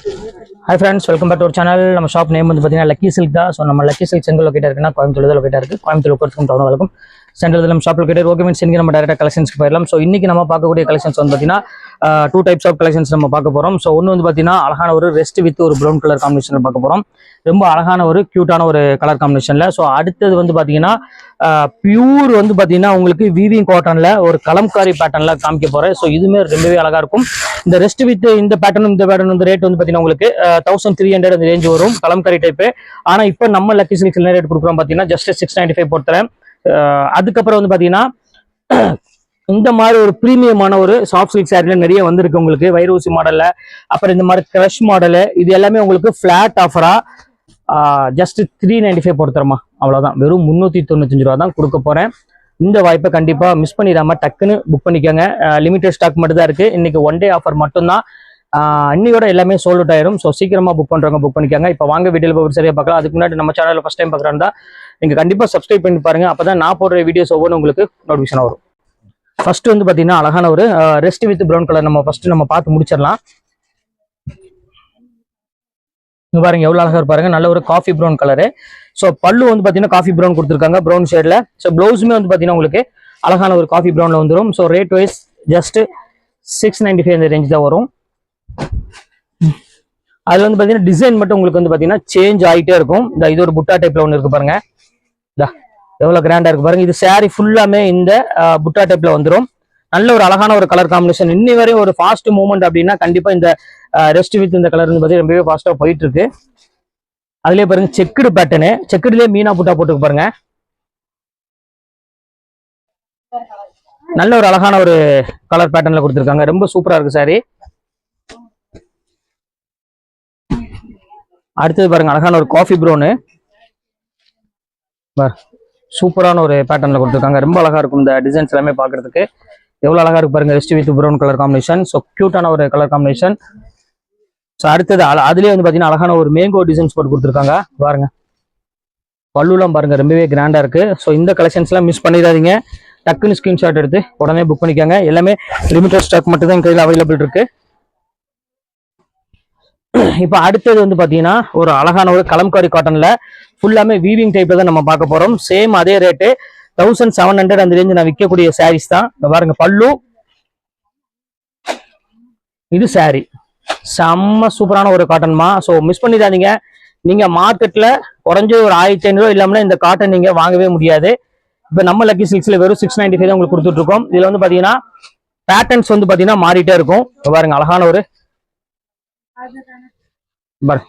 Hi friends, welcome back to our channel. நம்ம shop name வந்து பார்த்தீங்கன்னா லக்கி சில்க் தான். ஸோ நம்ம லக்கி சில்க் செங்கல் லொக்கேட் இருக்குன்னா கோயம்புத்தூர் லொக்கேட் இருக்குது. கோயம்புத்தூர் லொக்கேட் டவுன் வரைக்கும் சென்ட்ரல் நம்ம ஷாப் லொக்கேட் ஓகே மீன்ஸ் இன்றைக்கி நம்ம டேரெக்டாக கலெக்ஷன்ஸ்க்கு போயிடலாம். ஸோ இன்றைக்கி நம்ம பார்க்கக்கூடிய கலெக்ஷன்ஸ் வந்து பார்த்தீங்கன்னா டூ டைப்ஸ் ஆஃப் கலெக்ஷன்ஸ் நம்ம பார்க்க போகிறோம். ஸோ ஒன்று வந்து பார்த்தீங்கன்னா அழகான ஒரு ரெஸ்ட் வித் ஒரு ப்ரௌன் கலர் காம்பினேஷன் பார்க்க போகிறோம். ரொம்ப அழகான ஒரு க்யூட்டான ஒரு கலர் காம்பினேஷனில். ஸோ அடுத்தது வந்து பார்த்தீங்கன்னா பியூர் வந்து பார்த்தீங்கன்னா உங்களுக்கு வீவிங் காட்டனில் ஒரு கலம்காரி பேட்டர்னில் காமிக்க போகிறேன். ஸோ இதுவுமே ரொம்பவே அழகாக இருக்கும். இந்த ரெஸ்ட் வித் இந்த பேட்டர்ன் வந்து ரேட் வந்து பார்த்தீங்கன்னா உங்களுக்கு 1300 அந்த ரேஞ்ச் வரும் கலம்காரி டைப்பு. ஆனால் இப்போ நம்ம லக்கி சில்க்ஸ் என்ன ரேட் கொடுக்குறோம் பார்த்தீங்கன்னா ஜஸ்ட் 695 போட்டுறேன். அதுக்கப்புறம் வந்து பார்த்தீங்கன்னா இந்த மாதிரி ஒரு ப்ரீமியமான ஒரு சாஃப்ட் சில்க் சாரில நிறைய வந்திருக்கு உங்களுக்கு. வைரூசி மாடல்ல, அப்புறம் இந்த மாதிரி கிரஷ் மாடலு, இது எல்லாமே உங்களுக்கு ஃபிளாட் ஆஃபரா ஜஸ்ட் 395 போட்டுறமா. அவ்வளோதான், வெறும் 395 ரூபா தான் கொடுக்க போறேன். இந்த வாய்ப்பை கண்டிப்பா மிஸ் பண்ணிடாம டக்குன்னு புக் பண்ணிக்கோங்க. லிமிடெட் ஸ்டாக் மட்டும் தான் இருக்கு. இன்னைக்கு ஒன் டே ஆஃபர் மட்டும்தான். இன்னையோட எல்லாமே சோல்ட் அவுட் ஆயிரும். ஸோ சீக்கிரமா புக் பண்றவங்க புக் பண்ணிக்கோங்க. இப்போ வாங்க வீடியோல போய் சரியா பார்க்கலாம். அதுக்கு முன்னாடி நம்ம சேனல்ல ஃபர்ஸ்ட் டைம் பார்க்குறா நீங்க கண்டிப்பா சப்ஸ்கிரைப் பண்ணி பாருங்க. அப்பதான் நான் போடுற வீடியோஸ் ஒவ்வொன்றும் உங்களுக்கு நோட்டிஃபிகேஷன் வரும். ஃபர்ஸ்ட் வந்து பாத்தீங்கன்னா அழகான ஒரு ரெஸ்ட் வித் ப்ரௌன் கலர் நம்ம பார்த்து முடிச்சிடலாம். இங்க பாருங்க எவ்வளவு அழகா இருப்பாருங்க, நல்ல ஒரு காஃபி ப்ரௌன் கலரு. ஸோ பல்லு வந்து பாத்தீங்கன்னா காஃபி ப்ரௌன் கொடுத்துருக்காங்க ப்ரௌன் ஷேட்ல. ஸோ பிளவுஸுமே வந்து பாத்தீங்கன்னா உங்களுக்கு அழகான ஒரு காஃபி ப்ரௌன்ல வந்துடும். ஸோ ரேட் வைஸ் ஜஸ்ட் 695 இந்த ரேஞ்ச் தான் வரும். அது வந்து பாத்தீங்கன்னா டிசைன் மட்டும் உங்களுக்கு வந்து பாத்தீங்கன்னா சேஞ்ச் ஆகிட்டே இருக்கும். இது ஒரு புட்டா டைப்ல ஒன்று இருக்கு பாருங்க, எவ்வளவு கிராண்டா இருக்கு பாருங்க. இது சாரி ஃபுல்லாமே இந்த புட்டா டைப்ல வந்துடும். நல்ல ஒரு அழகான ஒரு கலர் காம்பினேஷன். இன்னி வரையும் ஒரு ஃபாஸ்ட் மூவ்மெண்ட் அப்படின்னா கண்டிப்பா இந்த ரெஸ்ட் வித் இந்த கலர் வந்து பாத்தீங்கன்னா ரொம்பவே ஃபாஸ்டா போயிட்டு இருக்கு. அதுலயே பாருங்க செக்குடு பேட்டர்னு, செக்குடுலயே மீனா புட்டா போட்டுக்கு பாருங்க. நல்ல ஒரு அழகான ஒரு கலர் பேட்டர்ன்ல கொடுத்துருக்காங்க. ரொம்ப சூப்பரா இருக்கு சாரி. அடுத்தது பாருங்க அழகான ஒரு காஃபி ப்ரௌனு, சூப்பரான ஒரு பேட்டர்ன்ல கொடுத்துருக்காங்க. ரொம்ப அழகா இருக்கும் இந்த டிசைன்ஸ் எல்லாமே பாக்குறதுக்கு. எவ்வளவு அழகா இருக்கு பாருங்க, rust with brown colour combination. So கியூட்டான ஒரு கலர் காம்பினேஷன். ஸோ அடுத்தது அதுலேயே வந்து பாத்தீங்கன்னா அழகான ஒரு மேங்கோ டிசைன்ஸ் போட்டு கொடுத்துருக்காங்க பாருங்க. பல்லுலாம் பாருங்க ரொம்பவே கிராண்டா இருக்கு. ஸோ இந்த கலெக்ஷன்ஸ் எல்லாம் மிஸ் பண்ணிடாதீங்க. டக்குன்னு ஸ்கிரீன்ஷாட் எடுத்து உடனே புக் பண்ணிக்கோங்க. எல்லாமே லிமிடெட் ஸ்டாக் மட்டும் தான் கையில் அவைலபிள் இருக்கு. இப்போ அடுத்தது வந்து பாத்தீங்கன்னா ஒரு அழகான ஒரு கலம்காரி காட்டன்ல ஃபுல்லாமே வீவிங் டைப்ல தான் நம்ம பார்க்க போறோம். சேம் அதே ரேட்டு 1700 அந்த ரேஞ்சு நான் விற்கக்கூடிய சாரீஸ் தான். பாருங்க பல்லு, இது சாரி செம்ம சூப்பரான ஒரு காட்டன்மா. ஸோ மிஸ் பண்ணிடாதீங்க. நீங்க மார்க்கெட்ல குறைஞ்ச ஒரு 1500 இல்லாமல இந்த காட்டன் நீங்க வாங்கவே முடியாது. இப்போ நம்ம லக்கி சில்க்ஸ்ல வெறும் 695 தான் உங்களுக்கு கொடுத்துட்டு இருக்கோம். இதுல வந்து பாத்தீங்கன்னா பேட்டர்ன்ஸ் வந்து பாத்தீங்கன்னா மாறிட்டே இருக்கும். பாருங்க அழகான ஒரு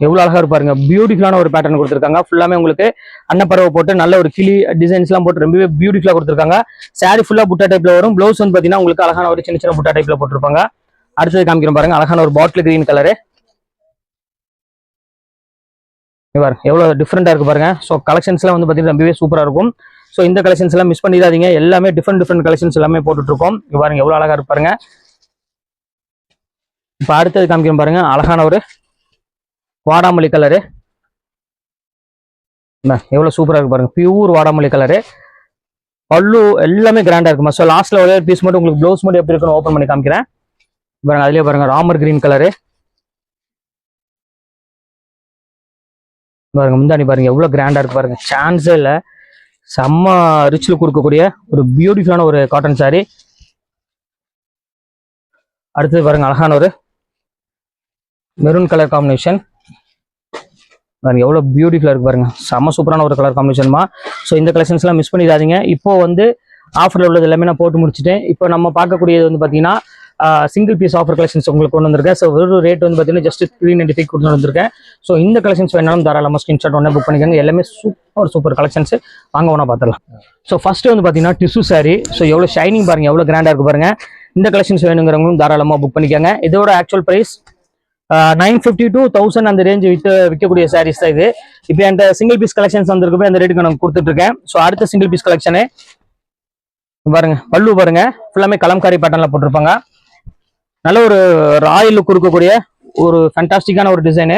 எவ்வளவு அழகா இருப்பாருங்க, பியூட்டிஃபுல்லான ஒரு பேட்டர்ன் கொடுத்துருக்காங்க. ஃபுல்லாமே உங்களுக்கு அன்னப்பறவை போட்டு நல்ல ஒரு கிளி டிசைன்ஸ் எல்லாம் போட்டு ரொம்பவே பியூட்டிஃபுல்லா கொடுத்துருக்காங்க. சாரி ஃபுல்லா புட்டா டைப்ல வரும். பிளவுஸ் வந்து பாத்தீங்கன்னா உங்களுக்கு அழகான ஒரு சின்ன சின்ன புட்டா டைப்ல போட்டிருப்பாங்க. அடுத்தது காமிக்கிறோம் பாருங்க, அழகான ஒரு பாட்டில் கிரீன் கலரு. எவ்வளவு டிஃப்ரெண்டா இருக்கு பாருங்க. ஸோ கலெக்ஷன்ஸ் எல்லாம் வந்து பாத்தீங்கன்னா ரொம்பவே சூப்பரா இருக்கும். ஸோ இந்த கலெக்ஷன்ஸ் எல்லாம் மிஸ் பண்ணிடாதீங்க. எல்லாமே டிஃப்ரெண்ட் கலெக்ஷன்ஸ் எல்லாமே போட்டுட்டு இருக்கோம். பாருங்க எவ்வளவு அழகா இருப்பாருங்க. இப்ப அடுத்தது காமிக்கிறோம் பாருங்க, அழகான ஒரு வாடாமல்லி கலரு. எவ்வளவு சூப்பரா இருக்கு பாருங்க, பியூர் வாடாமல்லி கலரு. பல்லு எல்லாமே கிராண்டா இருக்குமா. ஸோ லாஸ்ட்ல ஒரே பீஸ் மட்டும் உங்களுக்கு ப்ளவுஸ் மட்டும் எப்படி இருக்குன்னு ஓப்பன் பண்ணி காமிக்கிறேன் பாருங்க. அதுலயே பாருங்க ராமர் கிரீன் கலரு பாருங்க. முந்தாணி பாருங்க எவ்வளவு கிராண்டா இருக்கு பாருங்க, சான்ஸே இல்ல. செம்ம ரிச்சில் கொடுக்கக்கூடிய ஒரு பியூட்டிஃபுல்லான ஒரு காட்டன் சாரி. அடுத்தது பாருங்க அழகான ஒரு மெரூன் கலர் காம்பினேஷன். பாருங்க எவ்வளவு பியூட்டிஃபுல்லா இருக்கு பாருங்க, செம்ம சூப்பரான ஒரு கலர் காம்பினேஷன்மா. ஸோ இந்த கலெக்ஷன்ஸ் எல்லாம் மிஸ் பண்ணிடாதீங்க. இப்போ வந்து ஆஃபர்ல உள்ளது எல்லாமே நான் போட்டு முடிச்சுட்டேன். இப்போ நம்ம பார்க்கக்கூடியது வந்து பாத்தீங்கன்னா சிங்கிள் பீஸ் ஆஃபர் கலெக்ஷன்ஸ் உங்களுக்கு கொண்டு வந்திருக்கேன். ஸோ ஒரு ரேட் வந்து பாத்தீங்கன்னா ஜஸ்ட் 395 கொண்டு வந்திருக்கேன். ஸோ இந்த கலெக்ஷன்ஸ் வேணாலும் தாராளமாக ஸ்கிரீன்ஷாட் ஒன்னே புக் பண்ணிக்கோங்க. எல்லாமே சூப்பர் கலெக்ஷன்ஸ். வாங்க ஒன்றா பார்த்துடலாம். ஸோ ஃபர்ஸ்ட் வந்து பாத்தீங்கன்னா டிஷ்யூ சாரி. ஸோ எவ்வளவு ஷைனிங் பாருங்க, எவ்வளவு கிராண்டா இருக்கு பாருங்க. இந்த கலெக்ஷன்ஸ் வேணுங்கிறவங்களும் தாராளமாக புக் பண்ணிக்கோங்க. இதோட ஆக்சுவல் பிரைஸ் 950 to 1000 அந்த ரேஞ்ச் விற்கக்கூடிய சாரீஸ் தான் இது. இப்போ என்கிட்ட சிங்கிள் பீஸ் கலெக்ஷன்ஸ் வந்திருக்கு, அந்த ரேட்டுக்கு நான் கொடுத்துட்டு இருக்கேன். ஸோ அடுத்த சிங்கிள் பீஸ் கலெக்ஷனு பாருங்க. பல்லு பாருங்க ஃபுல்லாமே கலம்காரி பேட்டர்ன்ல போட்டிருப்பாங்க. நல்ல ஒரு ராயல் லுக் இருக்கக்கூடிய ஒரு ஃபேண்டாஸ்டிக்கான ஒரு டிசைனு.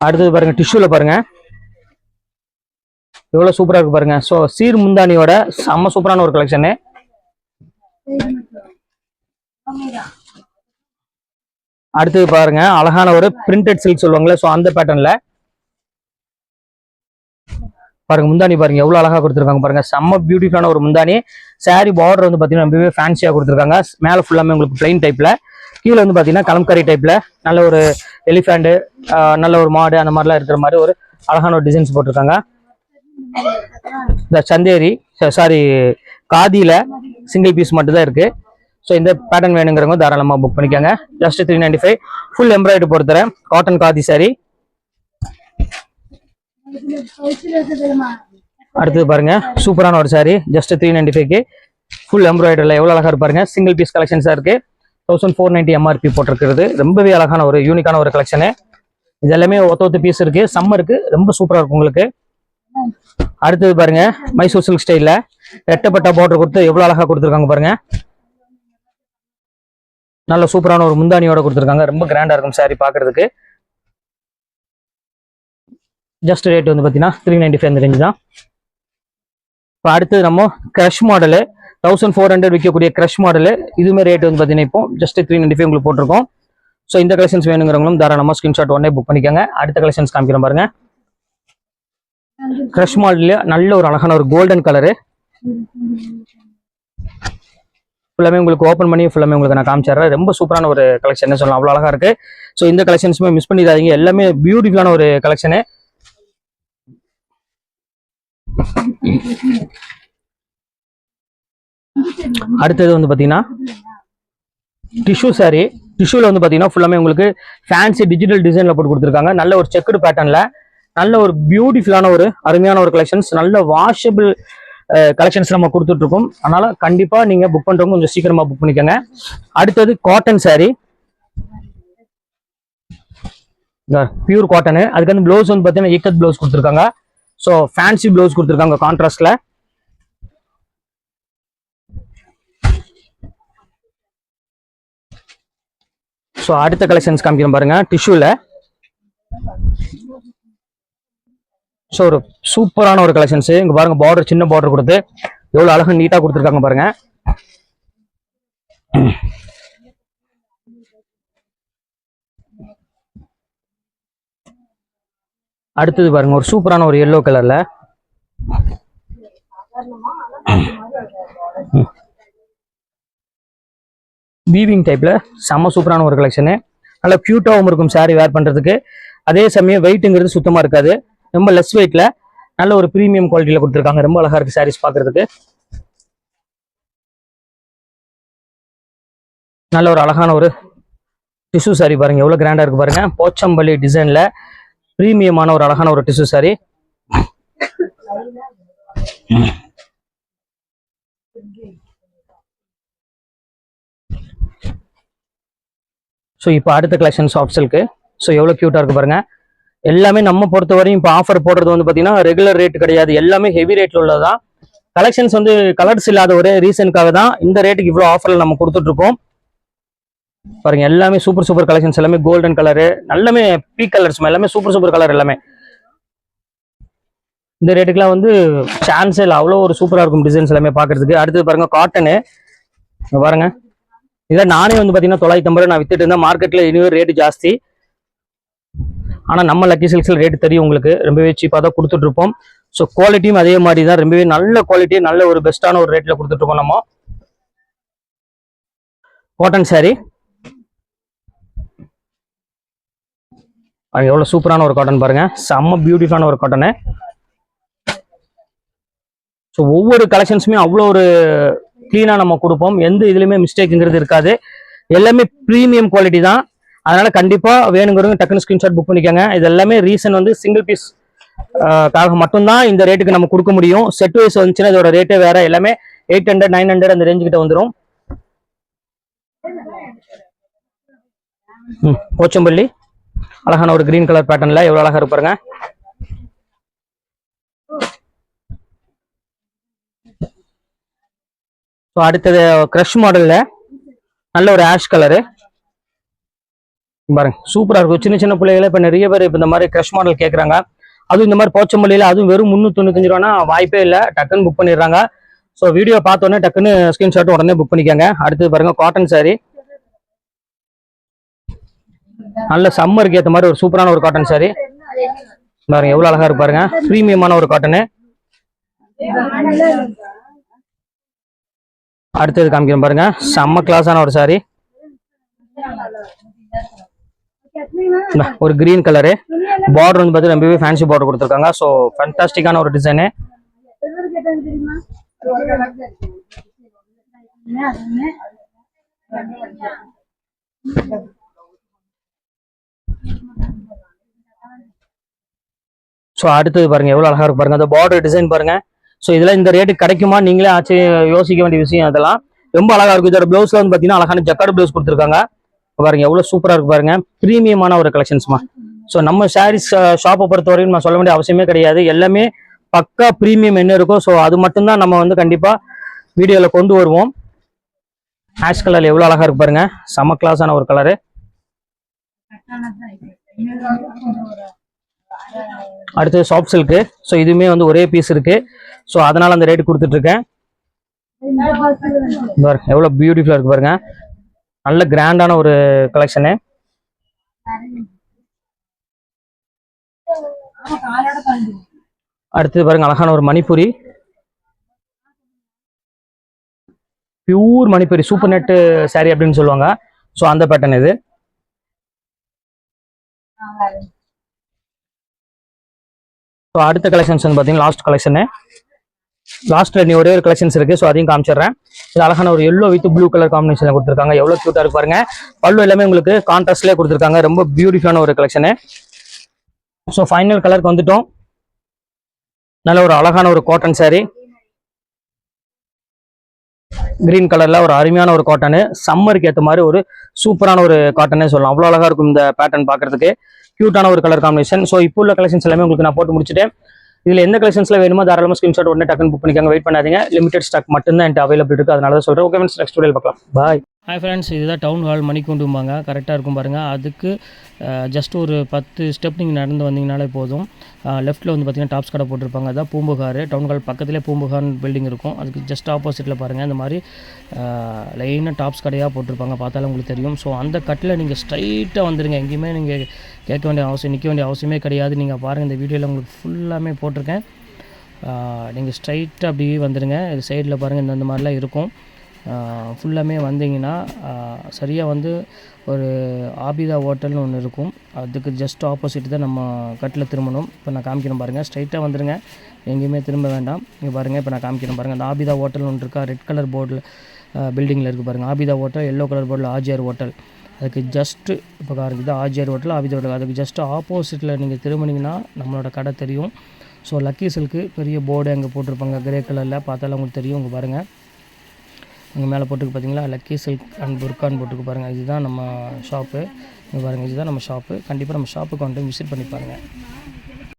அடுத்தது பாருங்க டிஷ்யூல பாருங்க எவ்வளவு சூப்பரா இருக்கு பாருங்க. ஸோ சீர் முந்தானியோட செம்ம சூப்பரான ஒரு கலெக்ஷனு. அடுத்தது பாருங்க அழகான ஒரு பிரிண்டட் சில்க் சொல்லுவாங்களே, ஸோ அந்த பேட்டர்ன்ல பாருங்க முந்தானி பாருங்க எவ்வளவு அழகா கொடுத்துருக்காங்க பாருங்க. செம்ம பியூட்டிஃபுல்லான ஒரு முந்தானி. சாரி பார்டர் வந்து பாத்தீங்கன்னா ரொம்பவே ஃபேன்சியா கொடுத்துருக்காங்க. மேல ஃபுல்லாமே உங்களுக்கு பிளைன் டைப்ல, கீழே வந்து பாத்தீங்கன்னா கலம்கரி டைப்ல நல்ல ஒரு எலிஃபண்ட், நல்ல ஒரு மாடு அந்த மாதிரிலாம் இருக்கிற மாதிரி ஒரு அழகான ஒரு டிசைன்ஸ் போட்டிருக்காங்க. இந்த சந்தேரி சாரி காதியில சிங்கிள் பீஸ் மட்டும் தான் இருக்கு. ஸோ இந்த பேட்டர்ன் வேணுங்கிறவங்க தாராளமாக புக் பண்ணிக்கோங்க. ஜஸ்ட் 395. ஃபுல் எம்ப்ராய்டரி பொறுத்தரேன். காட்டன் காதி சாரி. அடுத்தது பாருங்க சூப்பரான ஒரு சாரி. ஜஸ்ட் 395க்கு ஃபுல் எம்ப்ராய்டரியில் எவ்வளோ அழகா இருப்பாருங்க. சிங்கிள் பீஸ் கலெக்ஷன்ஸாக இருக்கு. 1490 எம்ஆர்பி போட்டிருக்கிறது. ரொம்பவே அழகான ஒரு யூனிக்கான ஒரு கலெக்ஷனு. இது எல்லாமே ஒத்த பீஸ் இருக்கு. சம்மருக்கு ரொம்ப சூப்பராக இருக்கும் உங்களுக்கு. அடுத்தது பாருங்க மைசூர் சில்க் ஸ்டைல்ல ரெட்டப்பட்ட பார்டர் கொடுத்து எவ்வளவு அழகா கொடுத்துருக்காங்க பாருங்க. நல்ல சூப்பரான ஒரு முந்தானியோட கொடுத்துருக்காங்க. ரொம்ப கிராண்டா இருக்கும் சாரி பாக்குறதுக்கு. ஜஸ்ட் ரேட் வந்து பாத்தீங்கன்னா 395 அந்த ரேஞ்ச் தான். இப்போ அடுத்தது நம்ம கிரஷ் மாடலு 1400 விற்கக்கூடிய கிரஷ் மாடலு. இதுவுமே ரேட் வந்து பாத்தீங்கன்னா இப்போ ஜஸ்ட் 395 உங்களுக்கு போட்டிருக்கோம். ஸோ இந்த கலெக்ஷன்ஸ் வேணுங்கிறவங்களும் தாராளமா ஸ்கிரீன்ஷாட் உடனே புக் பண்ணிக்கோங்க. அடுத்த கலெக்ஷன்ஸ் காமிக்கிறோம் பாருங்க. கிரஷ் மாடல்ல நல்ல ஒரு அழகான ஒரு கோல்டன் கலரு. ஃபுல்லாமே உங்களுக்கு ஓப்பன் பண்ணி ஃபுல்லாமே உங்களுக்கு நான் காமிச்சிடுறேன். ரொம்ப சூப்பரான ஒரு கலெக்ஷன் சொல்லலாம், அவ்வளோ அழகா இருக்கு. ஸோ இந்த கலெக்ஷன்ஸுமே மிஸ் பண்ணிடாதீங்க. எல்லாமே பியூட்டிஃபுல்லான ஒரு கலெக்ஷனு. அடுத்தது வந்து பாத்தீங்கன்னா டிஷ்யூ சாரி. டிஷ்யூல வந்து பாத்தீங்கன்னா ஃபுல்லாமே உங்களுக்கு ஃபேன்சி டிஜிட்டல் டிசைன்ல போட்டு கொடுத்துருக்காங்க. நல்ல ஒரு செக்குடு பேட்டர்ன்ல நல்ல ஒரு பியூட்டிஃபுல்லான ஒரு அருமையான ஒரு கலெக்ஷன்ஸ். நல்ல வாஷபிள் கலெக்ஷன்ஸ் நம்ம கொடுத்துட்டு இருக்கோம். அதனால கண்டிப்பா நீங்க புக் பண்றவங்க கொஞ்சம் சீக்கிரமா புக் பண்ணிக்கோங்க. அடுத்தது காட்டன் சாரி, பியூர் காட்டனு. அதுக்கு வந்து ப்ளவுஸ் வந்து பாத்தீங்கன்னா ஈக்கத் ப்ளவுஸ் கொடுத்துருக்காங்க. ஸோ ஃபேன்சி ப்ளவுஸ் கொடுத்துருக்காங்க கான்ட்ராஸ்ட்ல. ஸோ அடுத்த கலெக்ஷன்ஸ் காமிக்கிறோம் பாருங்க டிஷ்யூல. ஸோ ஒரு சூப்பரான ஒரு கலெக்ஷன்ஸ். இங்க பாருங்க பார்டர் சின்ன பார்டர் கொடுத்து எவ்வளவு அழகா நீட்டா கொடுத்துருக்காங்க பாருங்க. அடுத்தது பாருங்க ஒரு சூப்பரான ஒரு எல்லோ கலர்ல வீவிங் டைப்ல செம்ம சூப்பரான ஒரு கலெக்ஷனு. நல்ல கியூட்டாகவும் இருக்கும் சாரி வேர் பண்றதுக்கு. அதே சமயம் வெயிட்டுங்கிறது சுத்தமா இருக்காது. ரொம்ப லெஸ் வெயிட்ல நல்ல ஒரு பிரீமியம் குவாலிட்டியில கொடுத்துருக்காங்க. ரொம்ப அழகா இருக்கு சாரீஸ் பாக்குறதுக்கு. நல்ல ஒரு அழகான ஒரு டிஷ்யூ சாரி பாருங்க எவ்வளவு கிராண்டா இருக்கு பாருங்க. போச்சம்பள்ளி டிசைன்ல பிரீமியமான ஒரு அழகான ஒரு டிஷ்யூ சாரி. ஸோ இப்போ அடுத்த கலெக்ஷன் சாஃப்ட் சில்க்கு. ஸோ எவ்வளோ க்யூட்டாக இருக்கு பாருங்க. எல்லாமே நம்ம பொறுத்தவரையும் இப்போ ஆஃபர் போடுறது வந்து பார்த்தீங்கன்னா ரெகுலர் ரேட் கிடையாது. எல்லாமே ஹெவி ரேட்ல உள்ளதான். கலெக்ஷன்ஸ் வந்து கலர்ஸ் இல்லாத ஒரே ரீசனுக்காக தான் இந்த ரேட்டுக்கு இவ்வளோ ஆஃபர்ல நம்ம கொடுத்துட்டு இருக்கோம் பாருங்க. எல்லாமே சூப்பர் சூப்பர் கலெக்ஷன்ஸ். எல்லாமே கோல்டன் கலரு, எல்லாமே பீக் கலர்ஸ், எல்லாமே சூப்பர் சூப்பர் கலர். எல்லாமே இந்த ரேட்டுக்குலாம் வந்து சான்ஸே இல்லை. அவ்வளோ ஒரு சூப்பராக இருக்கும் டிசைன்ஸ் எல்லாமே பார்க்கறதுக்கு. அடுத்தது பாருங்க காட்டனு பாருங்க. இதை நானே வந்து பார்த்தீங்கன்னா 950 நான் வித்துட்டு இருந்தேன். மார்க்கெட்ல இனியும் ரேட்டு ஜாஸ்தி. ஆனால் நம்ம லக்கி சில்க்ஸில் ரேட்டு தெரியும் உங்களுக்கு. ரொம்பவே சீப்பாக தான் கொடுத்துட்டு இருப்போம். ஸோ குவாலிட்டியும் அதே மாதிரி தான். ரொம்பவே நல்ல குவாலிட்டி, நல்ல ஒரு பெஸ்ட்டான ஒரு ரேட்டில் கொடுத்துட்டு இருக்கோம் நம்ம. காட்டன் சாரி எவ்வளோ சூப்பரான ஒரு காட்டன் பாருங்க. செம்ம பியூட்டிஃபுல்லான ஒரு காட்டனு. ஸோ ஒவ்வொரு கலெக்ஷன்ஸுமே அவ்வளோ ஒரு கிளீனாக நம்ம கொடுப்போம். எந்த இதுலையுமே மிஸ்டேக்குங்கிறது இருக்காது. எல்லாமே ப்ரீமியம் குவாலிட்டி தான். அதனால கண்டிப்பா வேணுங்கிறவங்க டக்குனு ஸ்கிரீன்ஷாட் புக் பண்ணிக்கோங்க. இது எல்லாமே ரீசன் வந்து சிங்கிள் பீஸ் காக மட்டும்தான் இந்த ரேட்டுக்கு நம்ம கொடுக்க முடியும். செட் வைஸ் வந்துச்சுன்னா இதோட ரேட்டே வேற. எல்லாமே 800 900 அந்த ரேஞ்சு கிட்ட வந்துடும். போச்சம்பள்ளி அழகான ஒரு கிரீன் கலர் பேட்டர்ன்ல எவ்வளவு அழகா இருப்பாருங்க. அடுத்தது கிரஷ் மாடல்ல நல்ல ஒரு ஆஷ் கலரு பாருங்க. சூப்பரா இருக்கும். சின்ன சின்ன பிள்ளைகளை இப்ப நிறைய பேர் இப்ப இந்த மாதிரி கிரஷ் மாடல் கேட்கறாங்க. அதுவும் இந்த மாதிரி போச்சம்பள்ளியில அதுவும் வெறும் 395 ரூபானா வாய்ப்பே இல்லை. டக்குன்னு புக் பண்ணிடுறாங்க. ஸோ வீடியோ பார்த்தோன்னே டக்குன்னு ஸ்கிரீன்ஷாட் உடனே புக் பண்ணிக்கோங்க. அடுத்தது பாருங்க காட்டன் சாரி நல்ல சம்மருக்கு ஏற்ற மாதிரி ஒரு சூப்பரான ஒரு காட்டன் சாரி பாருங்க, எவ்வளோ அழகா இருக்கு பாருங்க. ப்ரீமியமான ஒரு காட்டனு. அடுத்தது காமிக்கிறேன் பாருங்க, செம்ம கிளாஸான ஒரு சாரி. ஒரு கிரீன் கலரு பார்டர் வந்து பார்த்தீங்கன்னா ரொம்பவே ஃபேன்சி பார்டர் கொடுத்துருக்காங்க. ஸோ ஃபேண்டாஸ்டிக்கான ஒரு டிசைனு. ஸோ அடுத்தது பாருங்க, எவ்வளோ அழகா இருக்கு பாருங்க. அந்த பார்டர் டிசைன் பாருங்க. ஸோ இதெல்லாம் இந்த ரேட்டு கிடைக்குமா நீங்களே ஆச்சு யோசிக்க வேண்டிய விஷயம். அதெல்லாம் ரொம்ப அழகா இருக்கும். இதோட பிளவுஸ்ல வந்து பார்த்தீங்கன்னா அழகான ஜக்கார்டு பிளவுஸ் கொடுத்துருக்காங்க பாருங்க, எவ்வளோ சூப்பரா இருக்கு பாருங்க. ப்ரீமியமான ஒரு கலெக்ஷன்ஸ்மா. ஸோ நம்ம சாரீஸ் ஷாப்பை பொறுத்த வரைக்கும் நான் சொல்ல வேண்டிய அவசியமே கிடையாது. எல்லாமே பக்கா ப்ரீமியம் என்ன இருக்கோ ஸோ அது மட்டும்தான் நம்ம வந்து கண்டிப்பா வீடியோவில் கொண்டு வருவோம். ஆஷ் கலர் எவ்வளோ அழகா இருக்கு பாருங்க, செம கிளாஸான ஒரு கலரு. அடுத்தது சாஃப்ட் சில்க்கு. ஸோ இதுவுமே வந்து ஒரே பீஸ் இருக்கு. ஸோ அதனால அந்த ரேட் கொடுத்துட்டு இருக்கேன். எவ்வளோ பியூட்டிஃபுல்லா இருக்கு பாருங்க, நல்ல கிராண்டான ஒரு கலெக்ஷனு. அடுத்தது பாருங்க, அழகான ஒரு Manipuri, pure Manipuri super net sorry அப்படின்னு சொல்லுவாங்க. ஸோ அந்த பேட்டர்ன் இது. ஸோ அடுத்த கலெக்ஷன்ஸ் வந்து பார்த்தீங்கன்னா லாஸ்ட் கலெக்ஷனு. லாஸ்ட்ல நீ ஒரே ஒரு கலெக்ஷன்ஸ் இருக்கு. ஸோ அதையும் காமிச்சிடுறேன். இது அழகான ஒரு எல்லோ வித் ப்ளூ கலர் காம்பினேஷன்ல கொடுத்துருக்காங்க. எவ்வளோ கியூட்டா இருக்கு பாருங்க. பல்லு எல்லாமே உங்களுக்கு கான்ட்ராஸ்ட்லேயே கொடுத்துருக்காங்க. ரொம்ப பியூட்டிஃபுல்லான ஒரு கலெக்ஷனு. ஸோ ஃபைனல் கலருக்கு வந்துட்டோம். நல்ல ஒரு அழகான ஒரு காட்டன் சாரி, கிரீன் கலர்ல ஒரு அருமையான ஒரு காட்டனு. சம்மருக்கு ஏற்ற மாதிரி ஒரு சூப்பரான ஒரு காட்டனே சொல்லலாம். அவ்வளோ அழகா இருக்கும் இந்த பேட்டர்ன் பார்க்கறதுக்கு. கியூட்டான ஒரு கலர் காம்பினேஷன். ஸோ இப்போ உள்ள கலெக்ஷன்ஸ் எல்லாமே உங்களுக்கு நான் போட்டு முடிச்சுட்டேன். இதில் எந்த கலெக்ஷன்ஸ்ல வேணுமோ தாராளமாக ஸ்கிரீன்ஷாட் உடனே டக்குன்னு புக் பண்ணிக்காங்க. வெயிட் பண்ணாதீங்க. லிமிடெட் ஸ்டாக் மட்டும் தான் என்கிட்ட அவைலபிள் இருக்கு. அதனால தான் சொல்றேன். ஓகே ஃப்ரெண்ட்ஸ், நெக்ஸ்ட் வீடியோவில் பார்க்கலாம். பாய். ஹாய் ஃப்ரெண்ட்ஸ், இதுதான் டவுன் ஹால் மணிக்கூண்டும்பாங்க. கரெக்டாக இருக்கும் பாருங்கள். அதுக்கு ஜஸ்ட் ஒரு 10 ஸ்டெப் நீங்கள் நடந்து வந்தீங்கனாலே போதும். லெஃப்ட்டில் வந்து பார்த்தீங்கன்னா டாப்ஸ் கடை போட்டிருப்பாங்க. அதான் பூம்புகார். டவுன் ஹால் பக்கத்துலேயே பூம்புகார் பில்டிங் இருக்கும். அதுக்கு ஜஸ்ட் ஆப்போசிட்டில் பாருங்கள் இந்த மாதிரி லைனாக டாப்ஸ் கடையாக போட்டிருப்பாங்க. பார்த்தாலும் உங்களுக்கு தெரியும். ஸோ அந்த கட்டில் நீங்கள் ஸ்ட்ரைட்டாக வந்துடுங்க. எங்கேயுமே நீங்கள் கேட்க வேண்டிய அவசியம், நிற்க வேண்டிய அவசியமே கிடையாது. நீங்கள் பாருங்கள், இந்த வீடியோவில் உங்களுக்கு ஃபுல்லாமே போட்டிருக்கேன். நீங்கள் ஸ்ட்ரைட்டாக அப்படியே வந்துடுங்க. இது சைடில் பாருங்கள் இந்த மாதிரிலாம் இருக்கும். ஃபுல்லாமே வந்தீங்கன்னா சரியாக வந்து ஒரு ஆபிதா ஹோட்டல்னு ஒன்று இருக்கும். அதுக்கு ஜஸ்ட் ஆப்போசிட் தான் நம்ம கட்டில் திரும்பணும். இப்போ நான் காமிக்கிறேன் பாருங்கள். ஸ்ட்ரைட்டாக வந்துடுங்க, எங்கேயுமே திரும்ப வேண்டாம். இங்கே பாருங்கள், இப்போ நான் காமிக்கிறேன் பாருங்கள். அந்த ஆபிதா ஹோட்டல்னு ஒன்று இருக்கா, ரெட் கலர் போர்டில் பில்டிங்கில் இருக்குது பாருங்கள். ஆபிதா ஹோட்டல், எல்லோ கலர் போர்டில் ஆஜிஆர் ஹோட்டல். அதுக்கு ஜஸ்ட்டு இப்போ பாருங்க, இது ஆஜிஆர் ஹோட்டல், ஆபிதா ஹோட்டல். அதுக்கு ஜஸ்ட் ஆப்போசிட்டில் நீங்கள் திரும்பினீங்கன்னா நம்மளோட கடை தெரியும். ஸோ லக்கி சில்க்கு பெரிய போர்டு அங்கே போட்டிருப்பாங்க கிரே கலரில். பார்த்தாலும் உங்களுக்கு தெரியும். உங்கள் பாருங்கள், அங்கே மேலே போட்டுக்கு பார்த்தீங்களா, லக்கி சில்க் அண்ட் புர்கான் போட்டுக்கு பாருங்கள். இதுதான் நம்ம ஷாப்பு. இங்கே பாருங்கள், இதுதான் நம்ம ஷாப்பு. கண்டிப்பாக நம்ம ஷாப்புக்கு வந்து விசிட் பண்ணி பாருங்கள்.